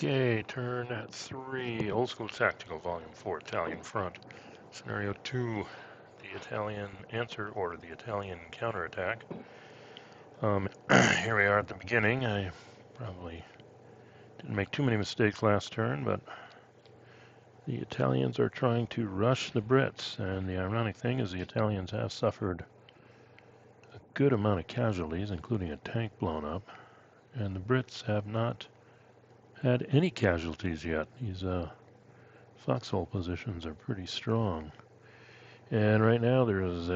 Okay, turn 3, Old School Tactical, Volume 4, Italian Front. Scenario 2, the Italian answer or the Italian counterattack. Here we are at the beginning. I probably didn't make too many mistakes last turn, but the Italians are trying to rush the Brits, and the ironic thing is the Italians have suffered a good amount of casualties, including a tank blown up, and the Brits have not had any casualties yet. These foxhole positions are pretty strong. And right now there's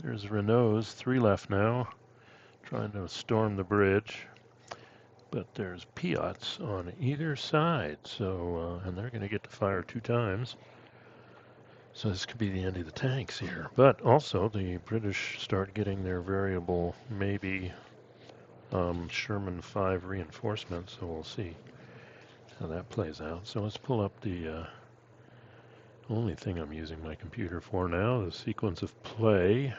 Renault's 3 left now, trying to storm the bridge. But there's Piats on either side, so and they're going to get to fire 2 times. So this could be the end of the tanks here. But also the British start getting their variable, maybe Sherman 5 reinforcements. So we'll see how that plays out. So let's pull up the only thing I'm using my computer for now, the sequence of play.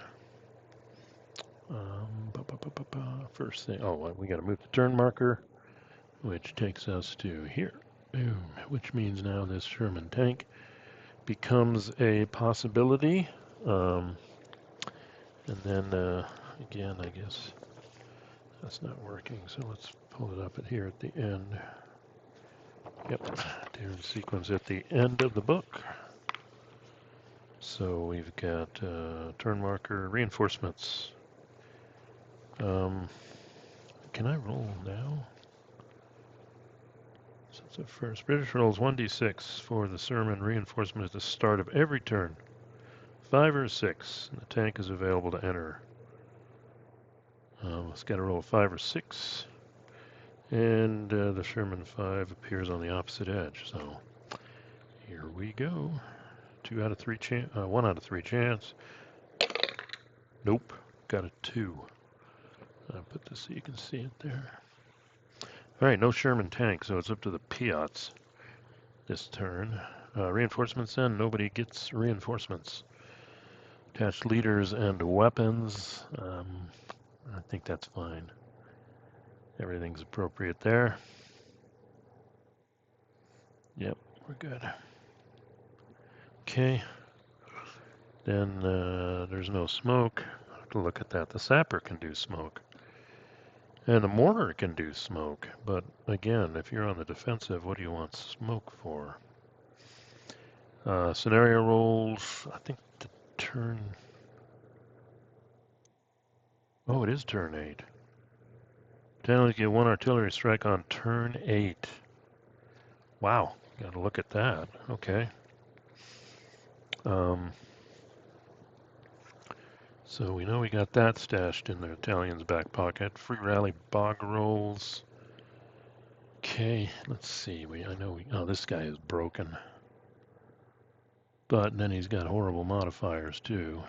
First thing, we got to move the turn marker, which takes us to here. Boom, which means now this Sherman tank becomes a possibility. And then again, I guess that's not working, so let's pull it up at here at the end. Yep, turn sequence at the end of the book. So we've got turn marker, reinforcements. Can I roll now? Since the first British rolls 1d6 for the Sherman reinforcement at the start of every turn. 5 or 6, and the tank is available to enter. It's got to roll a 5 or 6, and the Sherman 5 appears on the opposite edge. So here we go. 2 out of 3 chance, 1 out of 3 chance. Nope, got a 2. I'll put this so you can see it there. All right, no Sherman tank, so it's up to the Piats this turn. Reinforcements in, nobody gets reinforcements. Attached leaders and weapons. I think that's fine. Everything's appropriate there. Yep, we're good. Okay. Then there's no smoke. I have to look at that. The sapper can do smoke. And the mortar can do smoke. But again, if you're on the defensive, what do you want smoke for? Scenario rolls, I think the turn... Oh, it is turn 8. Generally get 1 artillery strike on turn 8. Wow, gotta look at that. Okay. So we know we got that stashed in the Italian's back pocket. Free rally bog rolls. Okay, let's see. Oh, this guy is broken. But then he's got horrible modifiers too.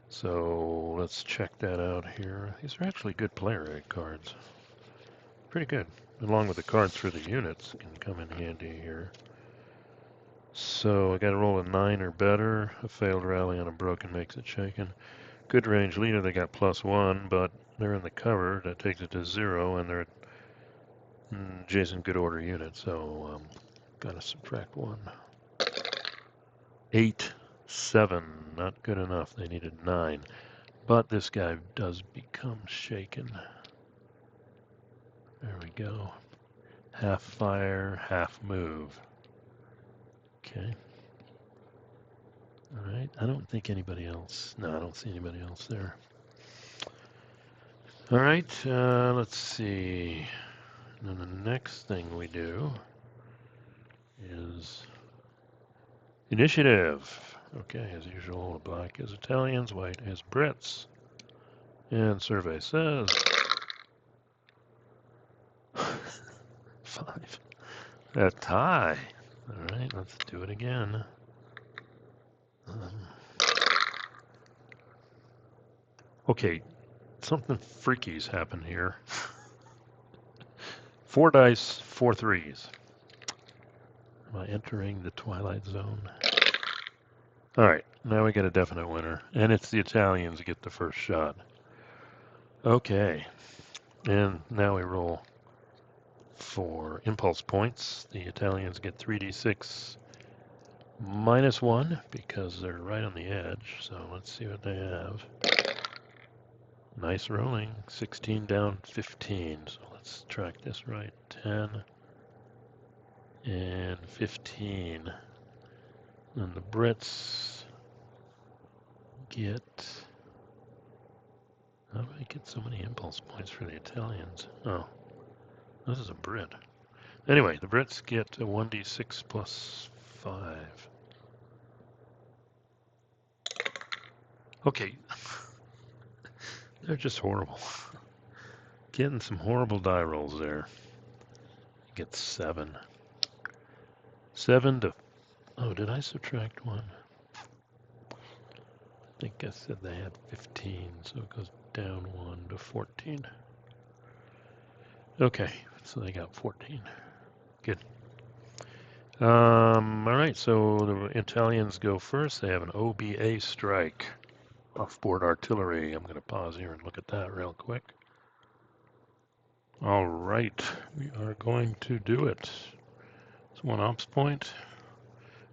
So let's check that out here. These are actually good player aid cards. Pretty good. Along with the cards for the units can come in handy here. So I got to roll a 9 or better. A failed rally on a broken makes it shaken. Good range leader, they got +1, but they're in the cover. That takes it to 0, and they're adjacent good order unit, so got to subtract 1. 8, 7, not good enough. They needed 9. But this guy does become shaken. There we go. Half fire, half move. Okay. All right. I don't think anybody else. No, I don't see anybody else there. All right. Let's see. And then the next thing we do is initiative. Okay, as usual, black is Italians, white is Brits. And survey says 5. A tie. All right, let's do it again. Okay, something freaky's happened here. 4 dice, 4 threes. Am I entering the Twilight Zone? All right, now we got a definite winner, and it's the Italians who get the first shot. Okay, and now we roll for impulse points. The Italians get 3d6 -1 because they're right on the edge. So let's see what they have. Nice rolling. 16 down, 15. So let's track this right. 10 and 15. And the Brits get... How do I get so many impulse points for the Italians? Oh, this is a Brit. Anyway, the Brits get a 1d6 plus 5. Okay, they're just horrible. Getting some horrible die rolls there. Get 7. 7 to... Oh, did I subtract 1? I think I said they had 15, so it goes down 1 to 14. Okay, so they got 14. Good. All right, so the Italians go first. They have an OBA strike. Off-board artillery. I'm going to pause here and look at that real quick. All right, we are going to do it. It's one ops point.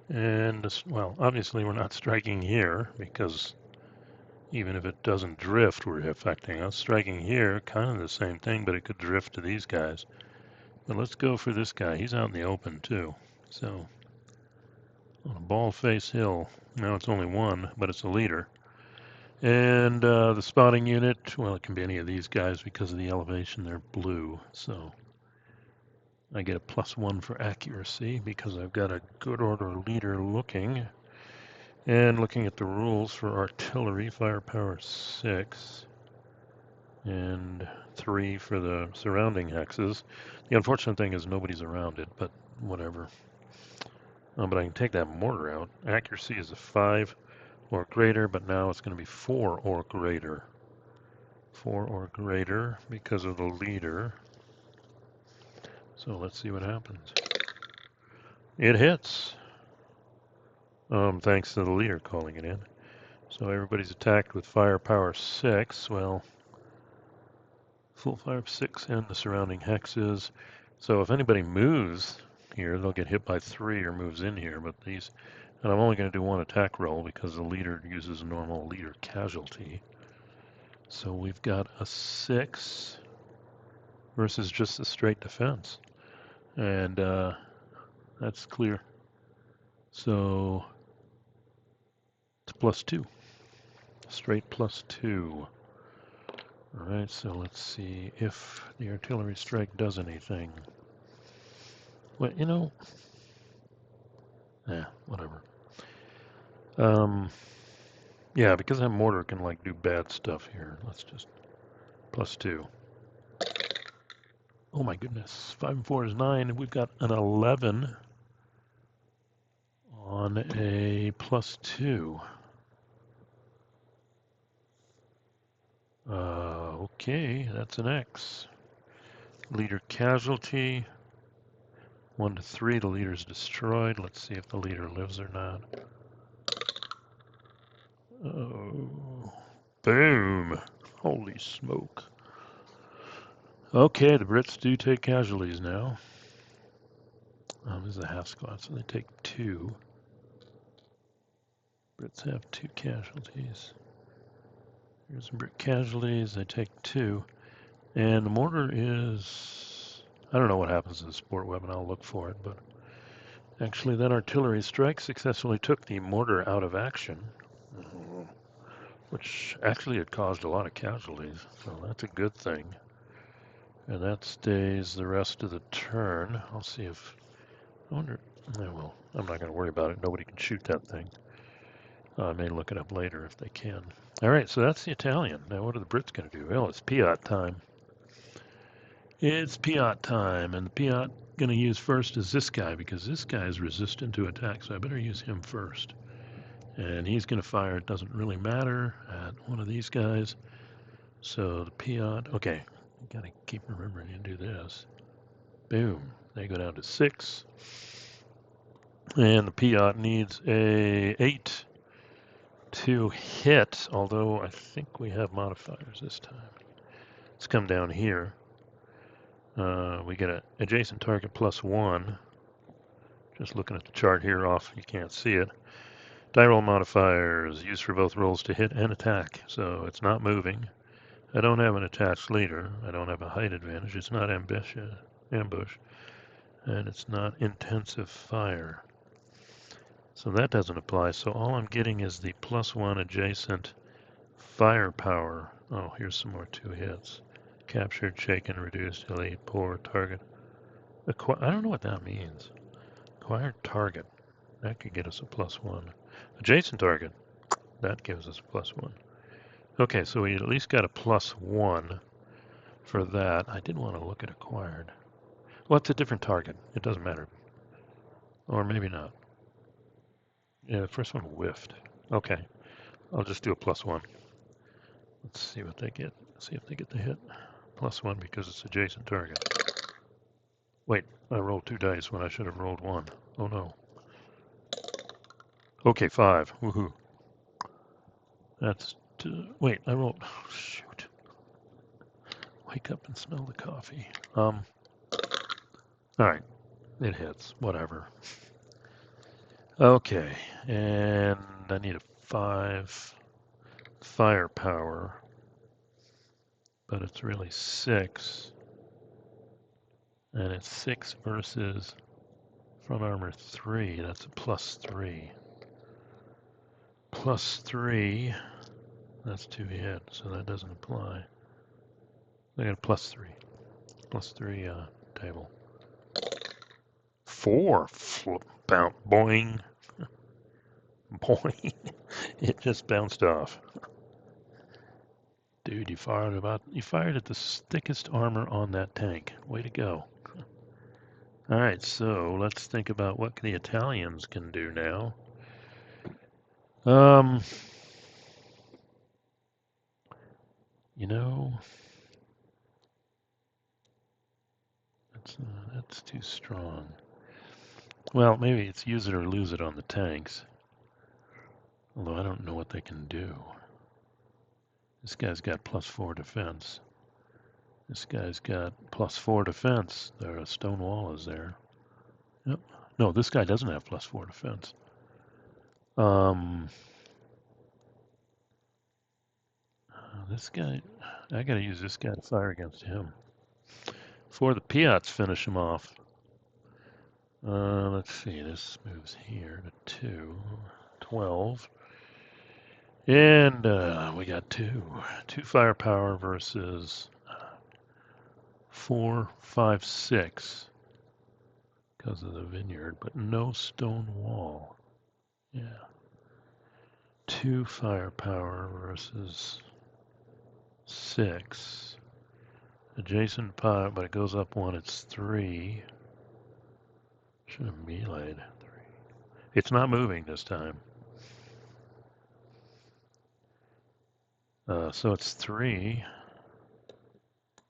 And, well, obviously we're not striking here because even if it doesn't drift, we're affecting us. Striking here, kind of the same thing, but it could drift to these guys. But let's go for this guy. He's out in the open, too. So, on a ball face hill. Now it's only one, but it's a leader. And the spotting unit, well, it can be any of these guys because of the elevation. They're blue. So, I get a +1 for accuracy because I've got a good order leader looking. And looking at the rules for artillery, firepower 6 and 3 for the surrounding hexes. The unfortunate thing is nobody's around it, but whatever. But I can take that mortar out. Accuracy is a 5 or greater, but now it's going to be 4 or greater. 4 or greater because of the leader. So let's see what happens. It hits. Thanks to the leader calling it in. So everybody's attacked with firepower 6. Well, full fire 6 and the surrounding hexes. So if anybody moves here, they'll get hit by 3 or moves in here. But these, and I'm only going to do 1 attack roll because the leader uses normal leader casualty. So we've got a 6 versus just a straight defense. And that's clear. So it's +2. Straight +2. All right, so let's see if the artillery strike does anything. Well, you know, whatever. Yeah, because that mortar can like do bad stuff here. Let's just +2. Oh my goodness, 5 and 4 is 9, and we've got an 11 on a +2. Okay, that's an X. Leader casualty. 1 to 3, the leader's destroyed. Let's see if the leader lives or not. Oh, boom. Holy smoke. Okay, the Brits do take casualties now. This is a half squad, so they take 2. Brits have 2 casualties. Here's some Brit casualties, they take 2. And the mortar is... I don't know what happens to the sport weapon, I'll look for it, but... Actually, that artillery strike successfully took the mortar out of action. Which actually had caused a lot of casualties, so that's a good thing. And that stays the rest of the turn. I'll see if... I wonder... well, I'm not going to worry about it. Nobody can shoot that thing. I may look it up later if they can. All right, so that's the Italian. Now what are the Brits going to do? Well, it's Piat time. It's Piat time, and the Piat going to use first is this guy, because this guy is resistant to attack, so I better use him first. And he's going to fire, it doesn't really matter, at one of these guys. So the Piat, okay, got to keep remembering to do this. Boom, they go down to 6. And the Piat needs a 8 to hit, although I think we have modifiers this time. Let's come down here. We get an adjacent target +1. Just looking at the chart here off, you can't see it. Die roll modifiers used for both rolls to hit and attack, so it's not moving. I don't have an attached leader. I don't have a height advantage. It's not ambush, and it's not intensive fire. So that doesn't apply. So all I'm getting is the +1 adjacent firepower. Oh, here's some more 2 hits. Captured, shaken, reduced, elite, poor, target. I don't know what that means. Acquired target. That could get us a +1. Adjacent target. That gives us a +1. Okay, so we at least got a +1 for that. I did want to look at acquired. Well, it's a different target. It doesn't matter. Or maybe not. Yeah, the first one whiffed. Okay, I'll just do a +1. Let's see what they get. See if they get the hit. +1 because it's adjacent target. Wait, I rolled 2 dice when I should have rolled 1. Oh no. Okay, 5. Woohoo. That's wait, I rolled. Oh, shoot. Wake up and smell the coffee. All right, it hits. Whatever. Okay, and I need a 5 firepower, but it's really 6, and it's 6 versus front armor 3. That's a +3. +3. That's 2 hit, so that doesn't apply. I got a +3. +3 table. 4. Flip, bounce, boing. Boing. It just bounced off. Dude, you fired at the thickest armor on that tank. Way to go. All right, so let's think about what the Italians can do now. You know, that's too strong. Well, maybe it's use it or lose it on the tanks. Although I don't know what they can do. This guy's got +4 defense. This guy's got +4 defense. The stone wall is there. Yep. No, this guy doesn't have +4 defense. This guy, I gotta use this guy to fire against him. Before the Piats finish him off. Let's see, this moves here to 2, 12. And we got 2 firepower versus 4, 5, 6 because of the vineyard, but no stone wall. Yeah. 2 firepower versus 6. Adjacent pot, but it goes up 1, it's 3. Should have meleeed 3. It's not moving this time. So it's 3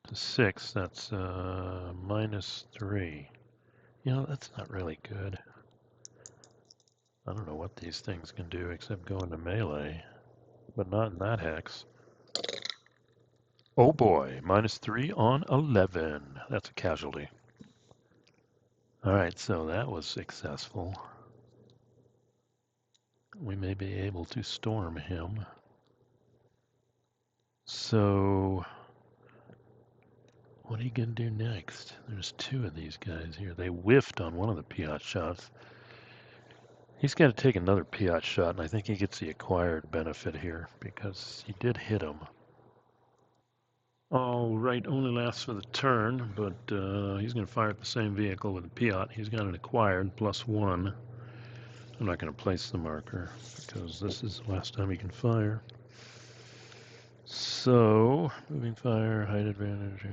to 6. That's -3. You know, that's not really good. I don't know what these things can do except go into melee, but not in that hex. Oh boy, -3 on 11. That's a casualty. All right, so that was successful. We may be able to storm him. So, what are you going to do next? There's 2 of these guys here. They whiffed on one of the Piat shots. He's got to take another Piat shot, and I think he gets the acquired benefit here because he did hit him. All right, only lasts for the turn, but he's going to fire at the same vehicle with the Piat. He's got an acquired +1. I'm not going to place the marker because this is the last time he can fire. So, moving fire, height advantage,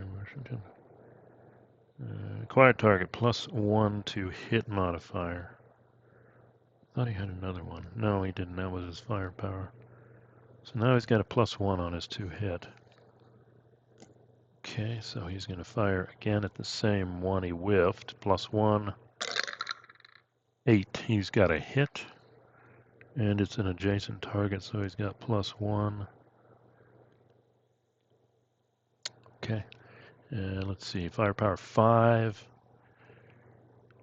acquired target +1 to hit modifier. Thought he had another one. No, he didn't. That was his firepower. So now he's got a +1 on his 2 hit. Okay, so he's going to fire again at the same one he whiffed. +1, 8. He's got a hit, and it's an adjacent target, so he's got +1. Okay, And let's see, firepower 5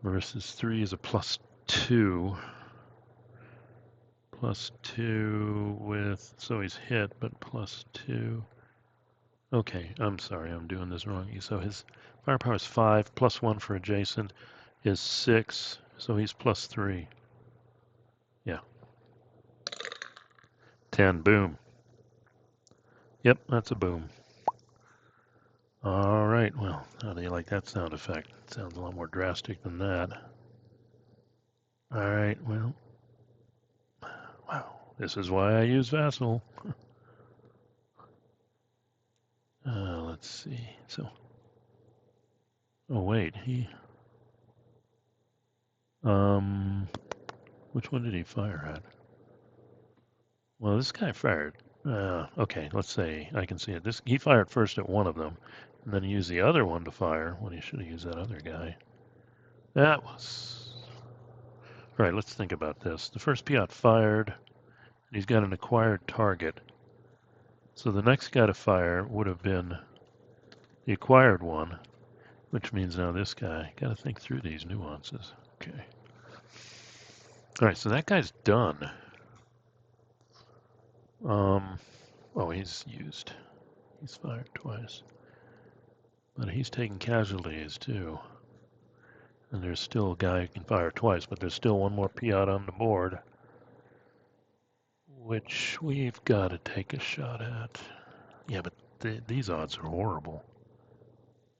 versus 3 is a +2. +2 with, so he's hit, but +2. Okay, I'm sorry, I'm doing this wrong. So his firepower is 5, +1 for adjacent is 6, so he's +3. Yeah. 10, boom. Yep, that's a boom. All right, well, how do you like that sound effect? It sounds a lot more drastic than that. All right, well, wow, this is why I use Vassal. Let's see, so, oh wait, which one did he fire at? Well, this guy fired, okay, let's say, I can see it. He fired first at one of them, and then he used the other one to fire when he should have used that other guy. That was, all right, let's think about this. The first Piat fired, and he's got an acquired target. So the next guy to fire would have been the acquired one, which means now this guy. Got to think through these nuances. Okay. All right, so that guy's done. Oh, he's used. He's fired twice. But he's taking casualties too. And there's still a guy who can fire twice, but there's still one more Piat on the board, which we've got to take a shot at. Yeah, but these odds are horrible.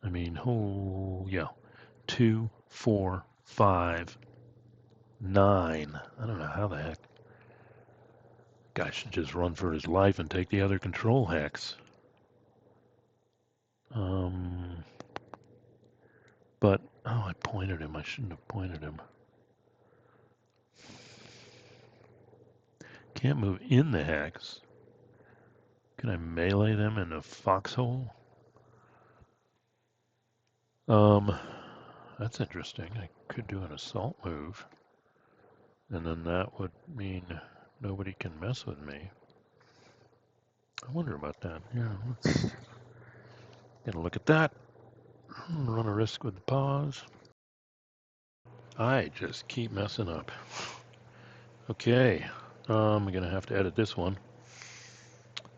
I mean, oh, yeah. 2, 4, 5, 9. I don't know how the heck. Guy should just run for his life and take the other control hex. But, oh, I pointed him. I shouldn't have pointed him. Can't move in the hex. Can I melee them in a foxhole? That's interesting. I could do an assault move. And then that would mean nobody can mess with me. I wonder about that. Yeah, let's get a look at that. Run a risk with the pause. I just keep messing up. Okay, I'm gonna have to edit this one.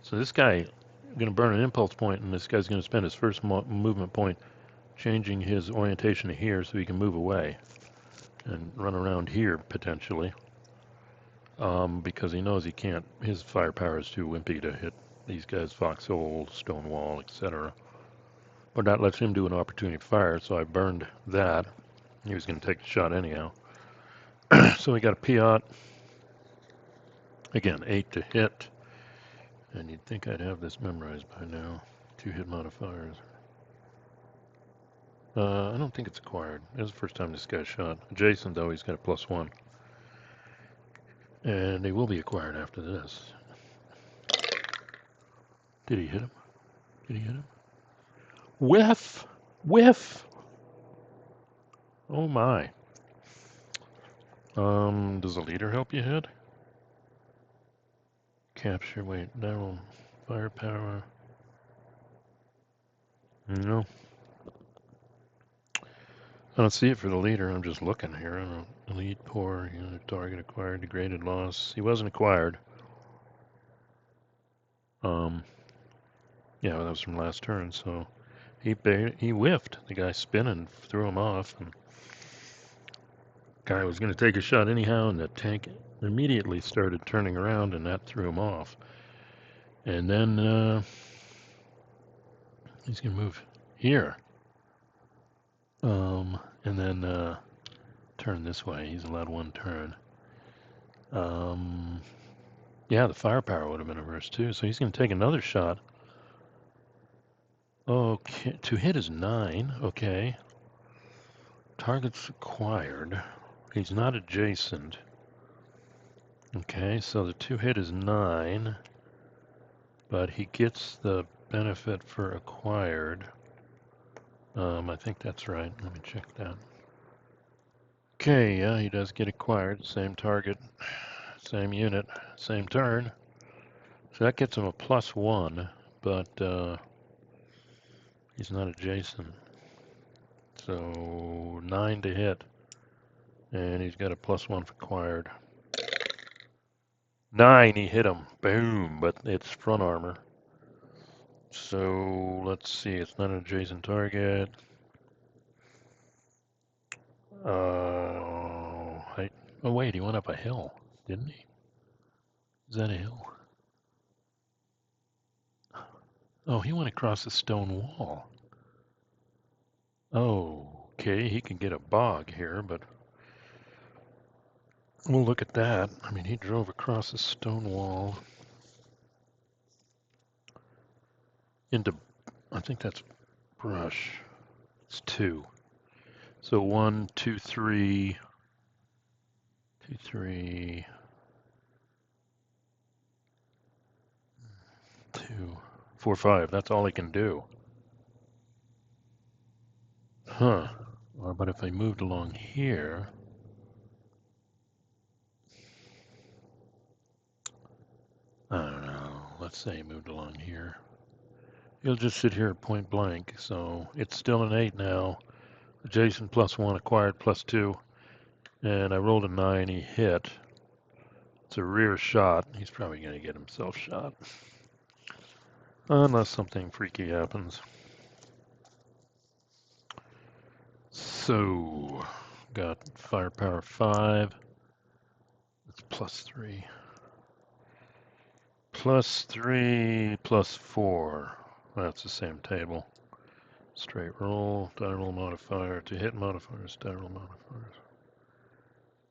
So this guy, I'm gonna burn an impulse point, and this guy's gonna spend his first movement point changing his orientation to here so he can move away and run around here potentially. Because he knows he can't, his firepower is too wimpy to hit these guys, foxhole, stone wall, etc. But that lets him do an opportunity fire, so I burned that. He was going to take the shot anyhow. So we got a Piat. Again, 8 to hit. And you'd think I'd have this memorized by now. 2 hit modifiers. I don't think it's acquired. It was the first time this guy shot. Adjacent, though, he's got a +1. And they will be acquired after this. Did he hit him? Did he hit him? Whiff! Whiff! Oh my. Does the leader help you hit? Capture, wait, now firepower. No. I don't see it for the leader. I'm just looking here. I don't, elite, poor, target acquired, degraded, loss. He wasn't acquired. Yeah, that was from last turn, so he whiffed. The guy spinning threw him off, and guy was going to take a shot anyhow, and the tank immediately started turning around, and that threw him off. And then he's going to move here, and then turn this way. He's allowed one turn. Yeah, the firepower would have been reversed too, so he's going to take another shot. Okay, to hit is 9. Okay. Target's acquired. He's not adjacent. Okay, so the 2 hit is 9, but he gets the benefit for acquired. I think that's right. Let me check that. Okay, yeah, he does get acquired. Same target, same unit, same turn. So that gets him a +1, but He's not adjacent. So 9 to hit. And he's got a +1 required. 9, he hit him. Boom, but it's front armor. So let's see, it's not an adjacent target. Oh wait, he went up a hill, didn't he? Is that a hill? Oh, he went across the stone wall. Oh, okay, he can get a bog here, but we'll look at that. I mean, he drove across the stone wall into, I think that's brush. It's 2. So 1, 2, 3, 2, 3, 2, 4, 5. That's all he can do. Huh. But if I moved along here, I don't know. Let's say he moved along here. He'll just sit here at point blank. So it's still an 8 now. Adjacent +1, acquired +2. And I rolled a 9. He hit. It's a rear shot. He's probably going to get himself shot. Unless something freaky happens. So, got firepower 5. That's +3. +3, +4. That's the same table. Straight roll, die roll modifier, to hit modifiers, die roll modifiers.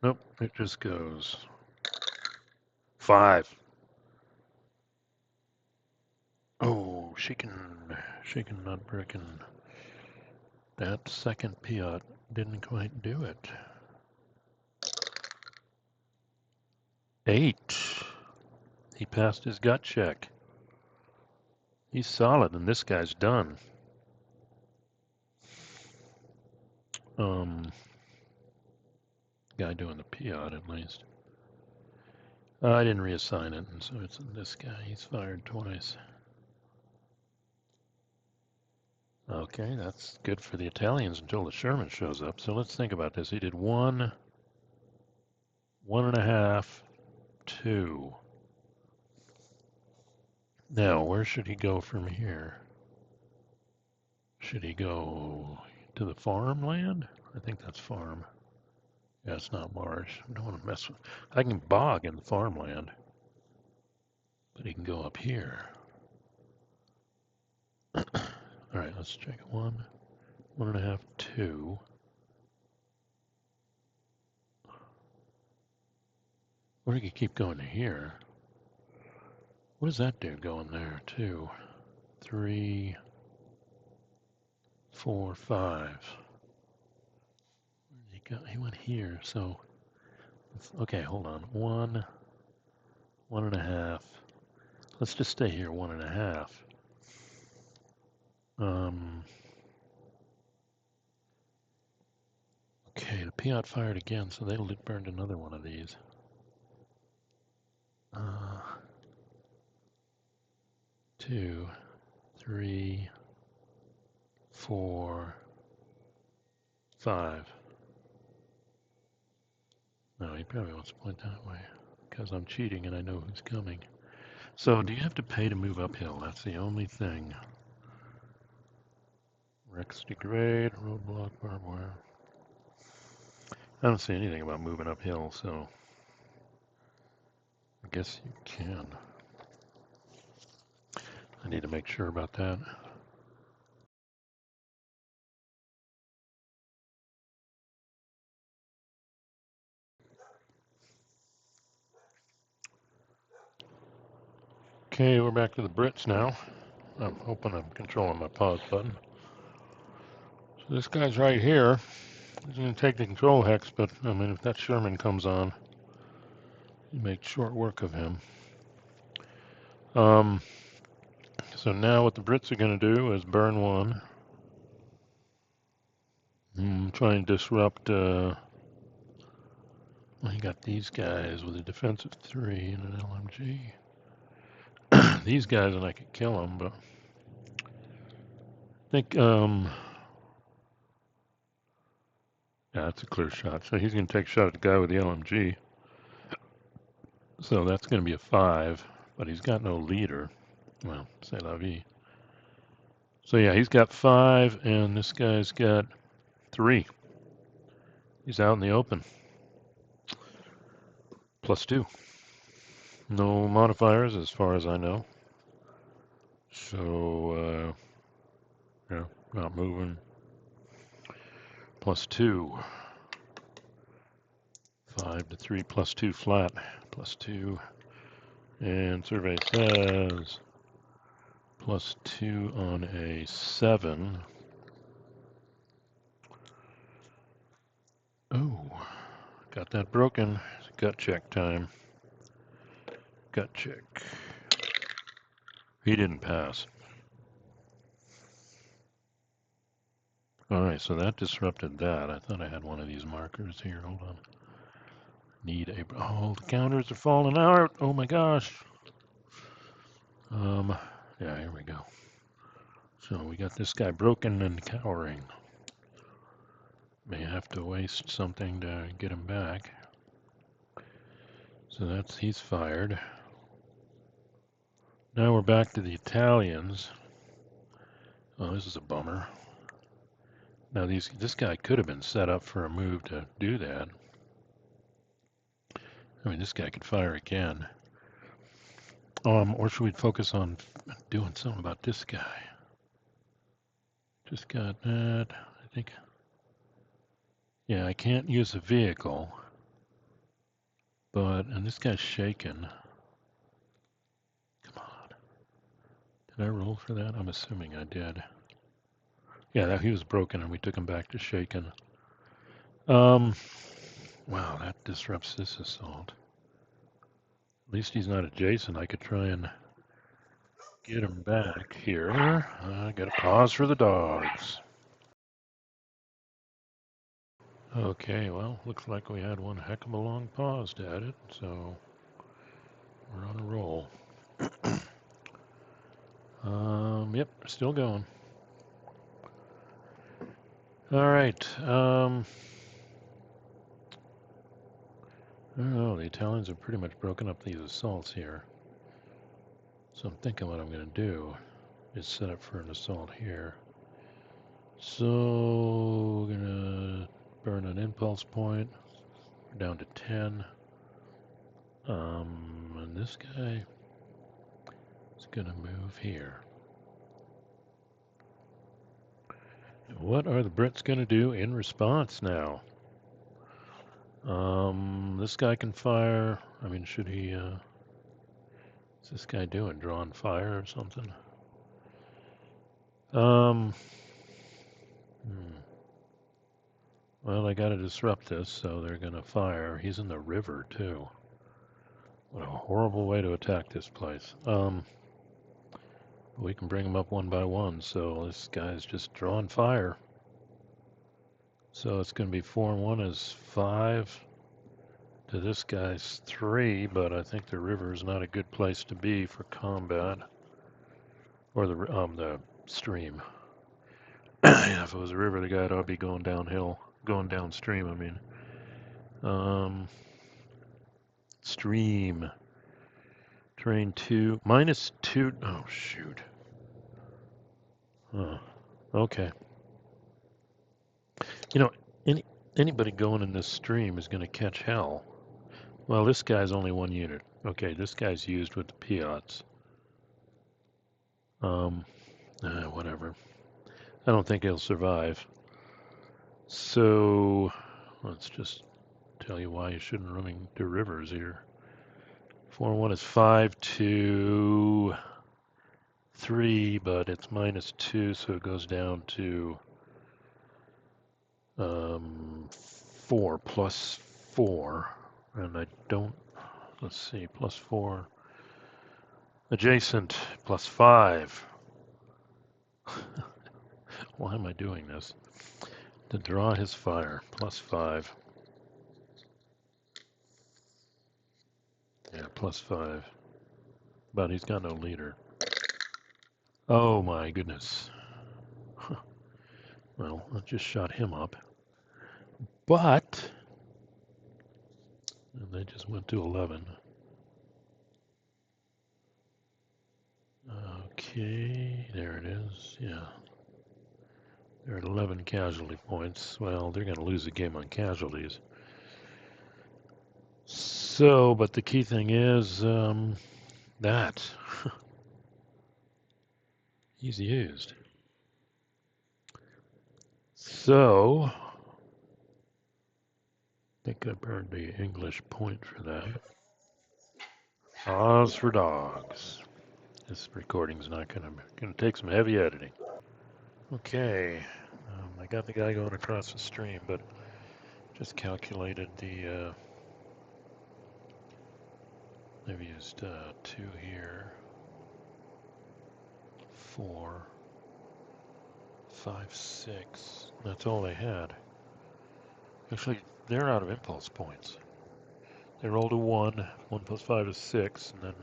Nope, it just goes. 5. Oh, shaking, not breaking. That second Piat didn't quite do it. 8. He passed his gut check. He's solid, and this guy's done. Guy doing the Piat at least. I didn't reassign it, and so it's this guy. He's fired twice. Okay, that's good for the Italians until the Sherman shows up. So let's think about this. He did 1, 1.5, 2. Now, where should he go from here? Should he go to the farmland? I think that's farm. Yeah, it's not marsh. I don't want to mess with. I can bog in the farmland, but he can go up here. All right, let's check 1, 1.5, 2. Or he could keep going to here. What does that do going there? 2, 3, 4, 5. He went here, so okay, hold on. 1, 1.5. Let's just stay here, 1.5. Okay, the Piat fired again, so they burned another one of these. 2, 3, 4, 5. No, he probably wants to point that way because I'm cheating and I know who's coming. So, do you have to pay to move uphill? That's the only thing. Rex degrade, roadblock, barbed wire. I don't see anything about moving uphill, so I guess you can. I need to make sure about that. Okay, we're back to the Brits now. I'm hoping I'm controlling my pause button. So this guy's right here. He's going to take the control hex, but I mean, if that Sherman comes on, you make short work of him. So now what the Brits are going to do is burn 1. Try and disrupt. Well, you got these guys with a defensive 3 and an LMG. These guys, and I could kill them, but think, yeah, that's a clear shot. So he's going to take a shot at the guy with the LMG. So that's going to be a 5, but he's got no leader. Well, c'est la vie. So yeah, he's got 5, and this guy's got 3. He's out in the open. +2. No modifiers as far as I know. So, yeah, not moving. +2. 5 to 3, +2 flat. +2. And survey says +2 on a 7. Oh, got that broken. Gut check time. Gut check. He didn't pass. Alright, so that disrupted that. I thought I had one of these markers here. Hold on. Need a... Oh, the counters are falling out. Oh my gosh. Yeah, here we go. So we got this guy broken and cowering. May have to waste something to get him back. So he's fired. Now we're back to the Italians. Oh, this is a bummer. Now this guy could have been set up for a move to do that. I mean, this guy could fire again. Or should we focus on doing something about this guy? Just got that. I think. Yeah, I can't use a vehicle. And this guy's shaken. Come on. Did I roll for that? I'm assuming I did. Yeah, he was broken and we took him back to shaken. Wow, that disrupts this assault. At least he's not adjacent. I could try and get him back here. I got to pause for the dogs. Okay, well, looks like we had one heck of a long pause to edit, so we're on a roll. Yep, still going. All right. I don't know. The Italians have pretty much broken up these assaults here. So I'm thinking what I'm going to do is set up for an assault here. So we're going to burn an impulse point. We're down to 10. And this guy is going to move here. What are the Brits going to do in response now? This guy can fire. I mean, should he, what's this guy doing? Drawing fire or something? Well, I got to disrupt this, so they're going to fire. He's in the river, too. What a horrible way to attack this place. We can bring them up one by one, so this guy's just drawing fire. So it's going to be 4 and 1 is 5 to this guy's 3, but I think the river is not a good place to be for combat. Or the stream. Yeah, if it was a river, the guy ought to be going downhill, going downstream, I mean. Stream. Terrain 2. -2. Oh, shoot. Oh, okay. You know, anybody going in this stream is going to catch hell. Well, this guy's only 1 unit. Okay, this guy's used with the Piats. Whatever. I don't think he'll survive. So, let's just tell you why you shouldn't run into rivers here. 4 and 1 is 5 to 3, but it's -2, so it goes down to 4 plus 4. And I don't, let's see, +4. Adjacent, +5. Why am I doing this? To draw his fire, +5. Yeah, +5. But he's got no leader. Oh my goodness. Well, I just shot him up. But and they just went to 11. Okay, there it is. Yeah. They're at 11 casualty points. Well, they're going to lose the game on casualties. So, but the key thing is that he's used. So, I think I burned the English point for that. Oz for dogs. This recording's not gonna take some heavy editing. Okay, I got the guy going across the stream, but just calculated the. They've used 2 here, 4, 5, 6. That's all they had. Actually, they're out of impulse points. They rolled a 1. 1 plus 5 is 6, and then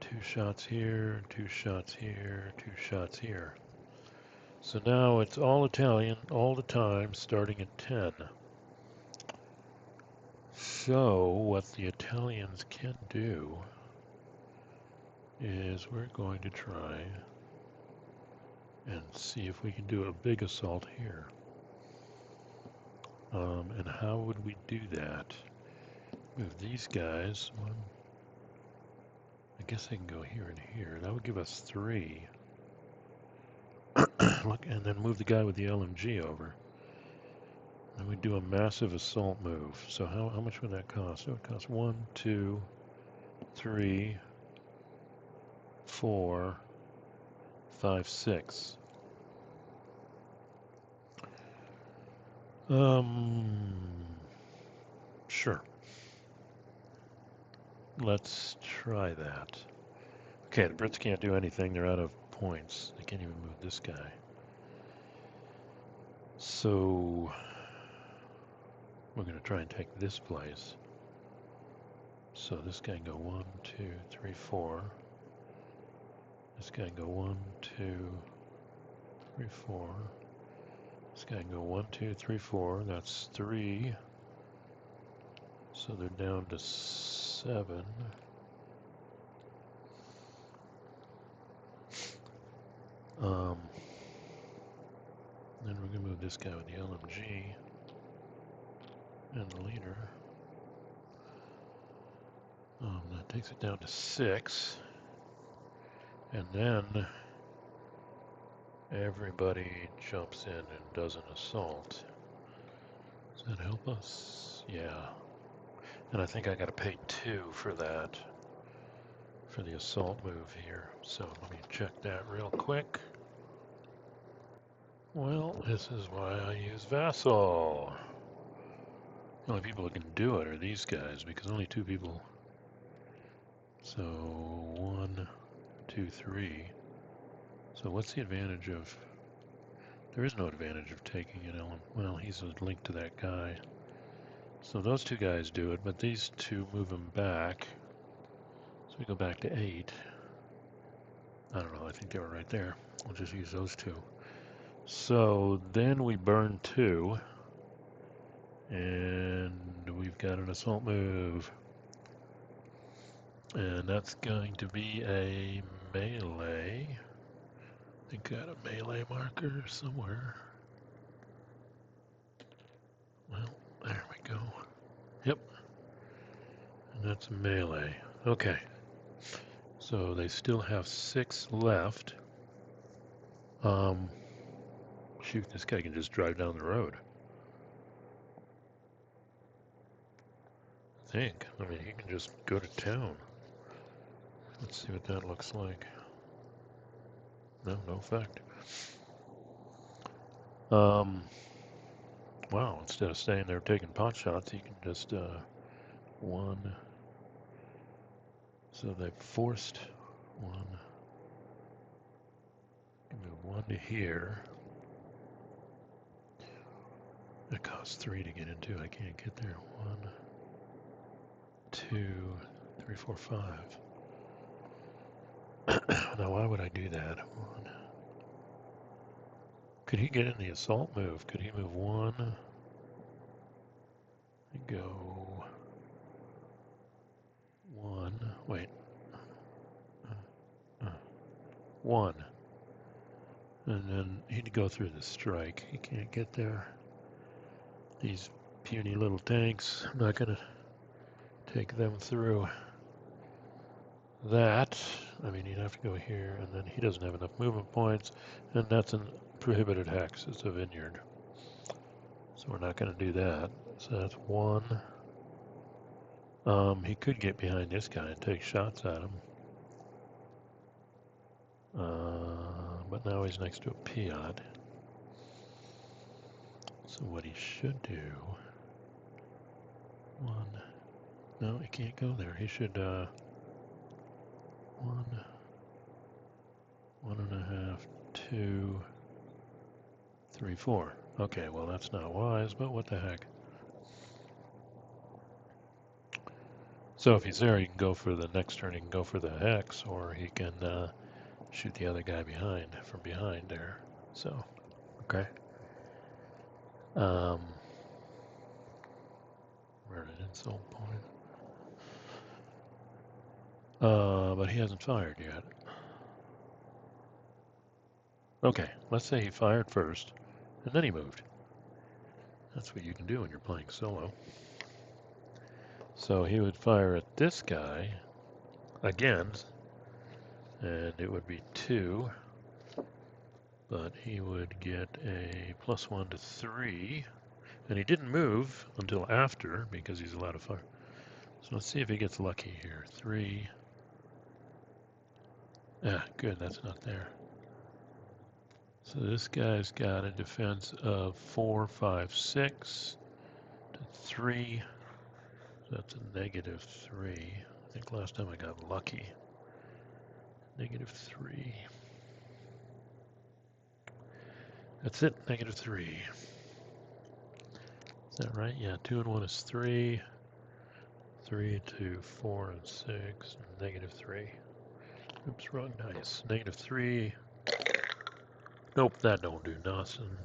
2 shots here, 2 shots here, 2 shots here. So now it's all Italian all the time, starting at 10. So what the Italians can do is we're going to try and see if we can do a big assault here. And how would we do that? Move these guys. One, I guess I can go here and here. That would give us 3. Look, and then move the guy with the LMG over. And we do a massive assault move. So how much would that cost? It would cost 1, 2, 3, 4, 5, 6. Sure. Let's try that. Okay, the Brits can't do anything. They're out of points. They can't even move this guy. So we're going to try and take this place. So this guy can go 1, 2, 3, 4. This guy can go 1, 2, 3, 4. This guy can go 1, 2, 3, 4. That's 3. So they're down to 7. Then we're going to move this guy with the LMG and the leader. That takes it down to 6. And then everybody jumps in and does an assault. Does that help us? Yeah. And I think I got to pay 2 for that, for the assault move here. So let me check that real quick. Well, this is why I use Vassal. The only people who can do it are these guys, because only 2 people. So 1, 2, 3. So what's the advantage of... There is no advantage of taking it, Ellen. Well, he's linked to that guy. So those 2 guys do it, but these 2 move him back. So we go back to 8. I don't know, I think they were right there. We'll just use those 2. So then we burn 2. And we've got an assault move. And that's going to be a melee. I think I got a melee marker somewhere. Well, there we go. Yep. And that's melee. Okay. So they still have 6 left. Shoot, this guy can just drive down the road. I think. I mean, he can just go to town. Let's see what that looks like. No, no effect. Wow, instead of staying there taking pot shots, he can just, 1. So they've forced 1. Move 1 to here. It costs 3 to get into. I can't get there. 1, 2, 3, 4, 5. Now, why would I do that? 1. Could he get in the assault move? Could he move one? Go one. Wait. One. And then he'd go through the strike. He can't get there. These puny little tanks, I'm not going to take them through that. I mean, he'd have to go here, and then he doesn't have enough movement points, and that's a prohibited hex. It's a vineyard. So we're not going to do that. So that's one. He could get behind this guy and take shots at him. But now he's next to a Piat. So what he should do... One... No, he can't go there. He should... One... 1.5, 2... 3, 4. Okay, well that's not wise, but what the heck. So if he's there, he can go for the next turn, he can go for the hex, or he can shoot the other guy from behind there. So, okay. We're at an insult point. But he hasn't fired yet. Okay, let's say he fired first, and then he moved. That's what you can do when you're playing solo. So he would fire at this guy again, and it would be 2, but he would get a +1 to 3, and he didn't move until after because he's allowed to fire. So let's see if he gets lucky here. 3. Ah, good, that's not there. So this guy's got a defense of 4, 5, 6 to 3. So that's a -3. I think last time I got lucky. -3. That's it, -3. Is that right? Yeah, 2 and 1 is 3. 3 to 4 and 6, -3. Oops, wrong dice. -3. Nope, that don't do nothing.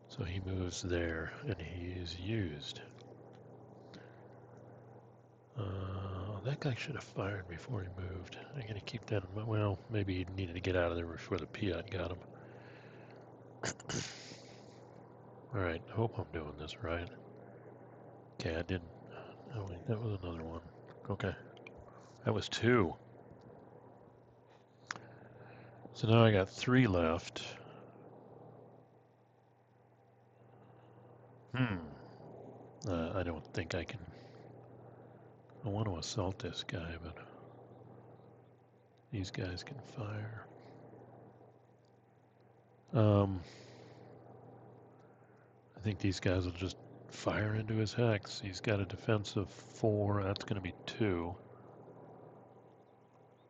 So he moves there, and he's used. That guy should have fired before he moved. I'm going to keep that in mind. Well, maybe he needed to get out of there before the Piat got him. Alright, I hope I'm doing this right. Okay, I didn't. Oh, wait, that was another one. Okay. That was 2. So now I got 3 left. I don't think I can. I want to assault this guy, but these guys can fire. I think these guys will just fire into his hex. He's got a defense of 4. That's going to be 2.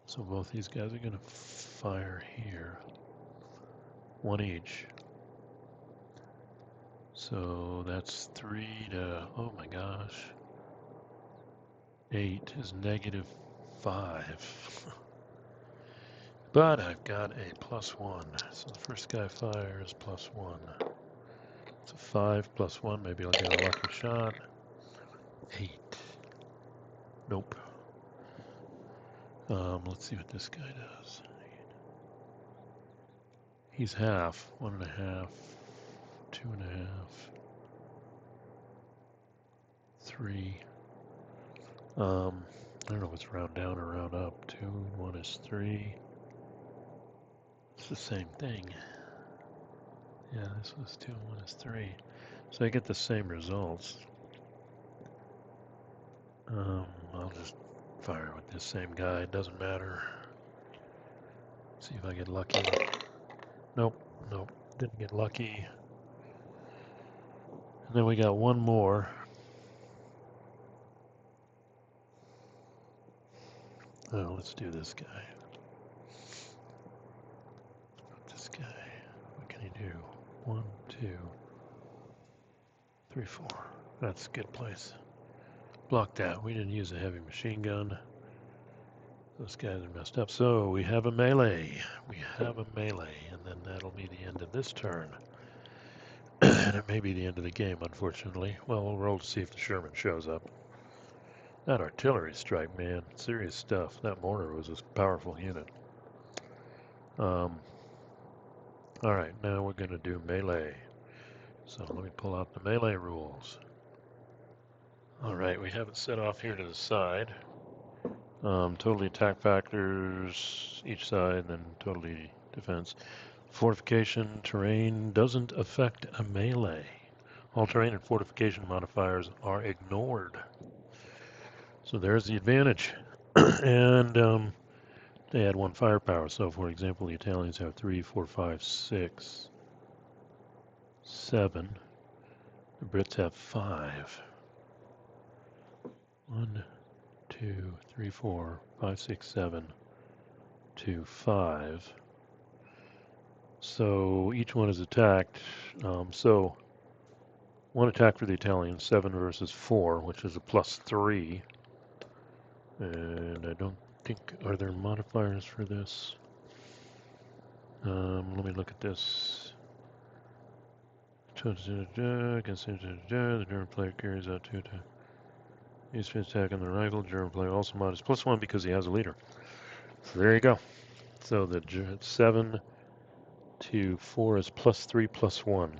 So both these guys are going to fire here. 1 each. So that's 3 to, oh my gosh. 8 is -5. But I've got a +1. So the first guy fires +1. It's a 5 +1. Maybe I'll get a lucky shot. 8. Nope. Let's see what this guy does. He's half. 1.5. 2.5. 3. I don't know if it's round down or round up. 2 and 1 is 3. It's the same thing. Yeah, this was 2 and 1 is 3. So I get the same results. I'll just fire with this same guy. It doesn't matter. See if I get lucky. Nope, nope, didn't get lucky. And then we got one more. Oh, let's do this guy. This guy. What can he do? 1, 2, 3, 4. That's a good place. Block that. We didn't use a heavy machine gun. Those guys are messed up. So we have a melee. We have a melee, and then that'll be the end of this turn. And it may be the end of the game, unfortunately. Well, we'll roll to see if the Sherman shows up. That artillery strike, man, serious stuff. That mortar was a powerful unit. All right, now we're going to do melee. So let me pull out the melee rules. All right, we have it set off here to the side. Totally attack factors each side, then totally defense. Fortification terrain doesn't affect a melee. All terrain and fortification modifiers are ignored. So there's the advantage. And they add 1 firepower. So for example, the Italians have 3, 4, 5, 6, 7. The Brits have 5. 1, 2, 3, 4, 5, 6, 7, 2, 5. So each one is attacked. So one attack for the Italians, 7 versus 4, which is a +3. And I don't think, are there modifiers for this? Let me look at this. Against the German player carries out 2 attacks. He's attacking the rival. German player also mod is +1 because he has a leader. So there you go. So the 7 to 4 is +3 +1.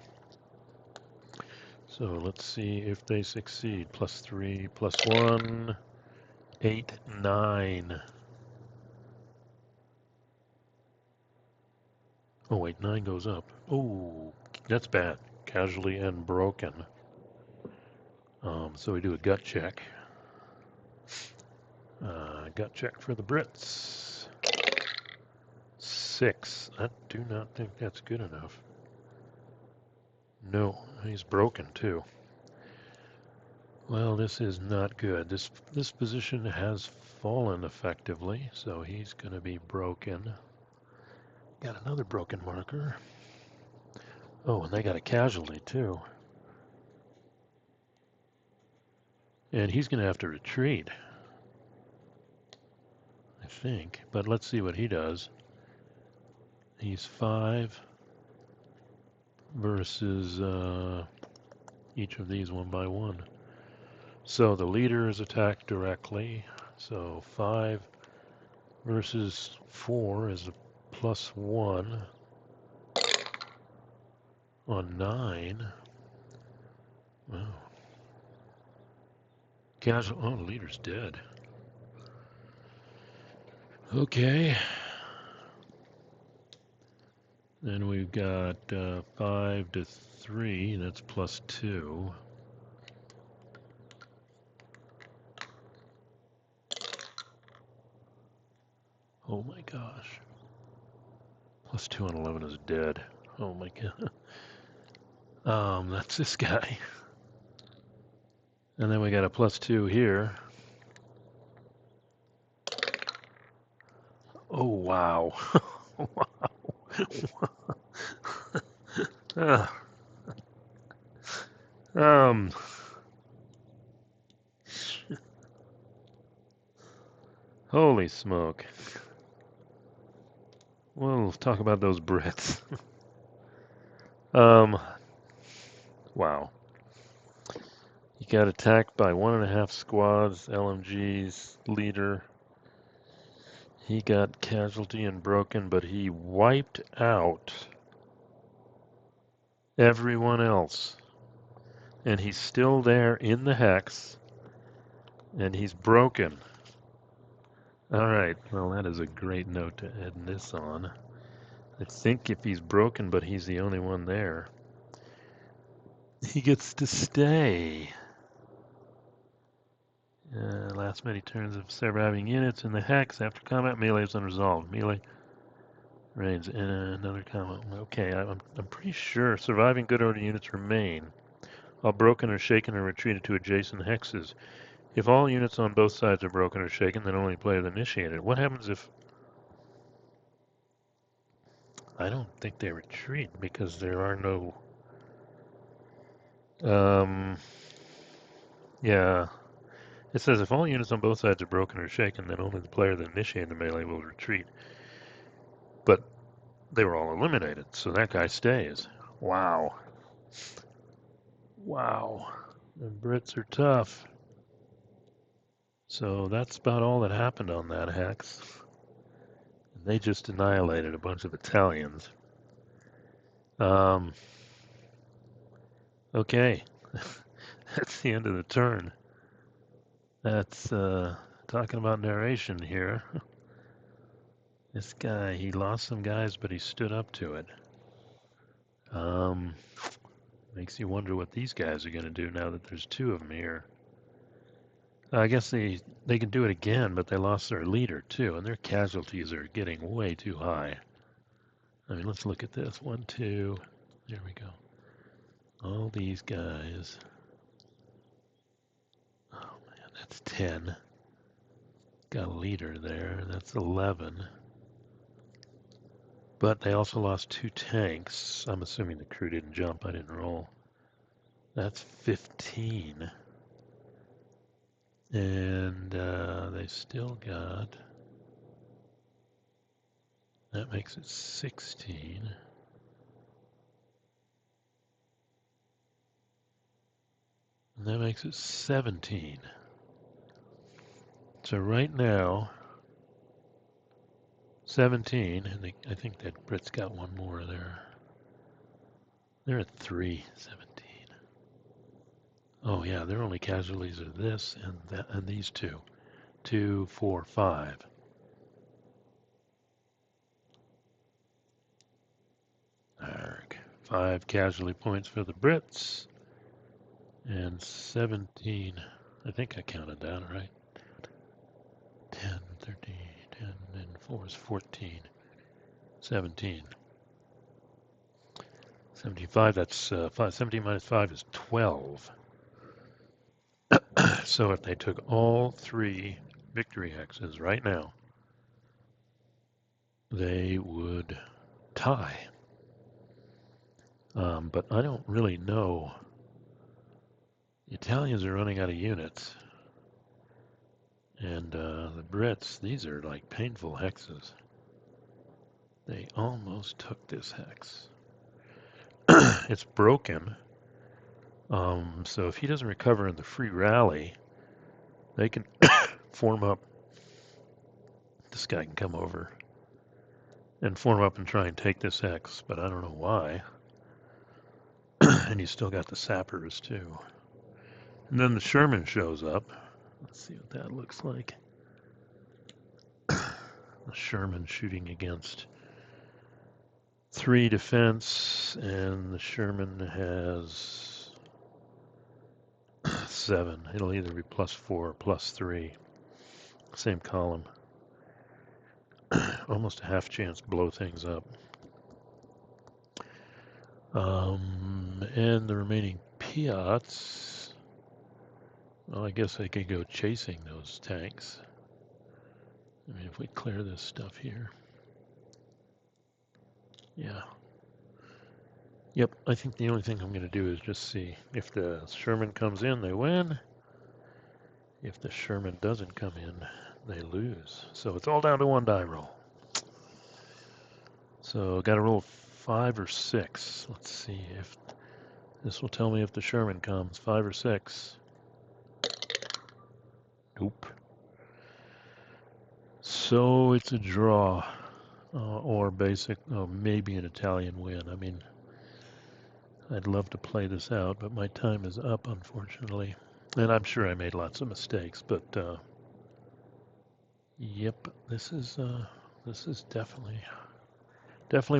So let's see if they succeed. +3 +1, 8, 9. Oh wait, 9 goes up. Oh, that's bad. Casualty and broken. So we do a gut check. Gut check for the Brits. 6. I do not think that's good enough. No, he's broken too. Well, this is not good. This position has fallen effectively, so he's going to be broken. Got another broken marker. Oh, and they got a casualty too. And he's going to have to retreat, I think. But let's see what he does. He's 5 versus each of these 1 by 1. So the leader is attacked directly. So 5 versus 4 is a +1 on 9. Wow. Casual. Oh, the leader's dead. Okay. Then we've got 5 to 3. That's +2. Oh my gosh. +2 on 11 is dead. Oh my god. That's this guy. And then we got a +2 here. Oh wow. Wow. um. Holy smoke. We'll talk about those Brits. Wow. He got attacked by 1.5 squads, LMGs, leader. He got casualty and broken, but he wiped out everyone else. And he's still there in the hex, and he's broken. All right, well, that is a great note to end this on. I think if he's broken, but he's the only one there, he gets to stay. Last many turns of surviving units in the hex after combat. Melee is unresolved. Melee reigns in another combat. Okay, I'm pretty sure surviving good order units remain, while broken or shaken or retreated to adjacent hexes. If all units on both sides are broken or shaken, then only player is initiated. What happens if... I don't think they retreat because there are no... Yeah. It says if all units on both sides are broken or shaken, then only the player that initiated the melee will retreat. But they were all eliminated, so that guy stays. Wow. Wow. The Brits are tough. So that's about all that happened on that hex. They just annihilated a bunch of Italians. Okay. That's the end of the turn. That's talking about narration here. This guy, he lost some guys, but he stood up to it. Makes you wonder what these guys are going to do now that there's two of them here. I guess they can do it again, but they lost their leader too, and their casualties are getting way too high. I mean, let's look at this. 1, 2. There we go. All these guys. Oh man, that's 10. Got a leader there. That's 11. But they also lost 2 tanks. I'm assuming the crew didn't jump. I didn't roll. That's 15. And they still got... That makes it 16. And that makes it 17. So right now, 17, and I think that Brit's got one more there. They're at 3, 17. Oh yeah, their only casualties are this and that, and these two. 2, 4, 5. Arg. 5 casualty points for the Brits. And 17. I think I counted that right. 10, 13, 10, and 4 is 14. 17. 75, that's 5. 17 minus 5 is 12. So if they took all 3 victory hexes right now, they would tie. But I don't really know. The Italians are running out of units. And the Brits, these are like painful hexes. They almost took this hex. It's broken. So if he doesn't recover in the free rally, they can form up. This guy can come over and form up and try and take this hex, but I don't know why. And he's still got the sappers too. And then the Sherman shows up. Let's see what that looks like. The Sherman shooting against 3 defense, and the Sherman has 7. It'll either be +4 or +3. Same column. Almost a half chance to blow things up. And the remaining Piats, well, I guess I could go chasing those tanks. I mean, if we clear this stuff here. Yeah. Yep, I think the only thing I'm going to do is just see if the Sherman comes in, they win. If the Sherman doesn't come in, they lose. So it's all down to 1 die roll. So got to roll 5 or 6. Let's see if this will tell me if the Sherman comes. 5 or 6. Nope. So it's a draw, or basic, maybe an Italian win. I mean, I'd love to play this out, but my time is up, unfortunately. And I'm sure I made lots of mistakes, but yep, this is definitely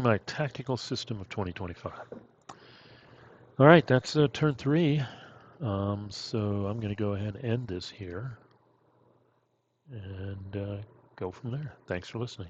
my tactical system of 2025. All right, that's turn 3. So I'm going to go ahead and end this here and go from there. Thanks for listening.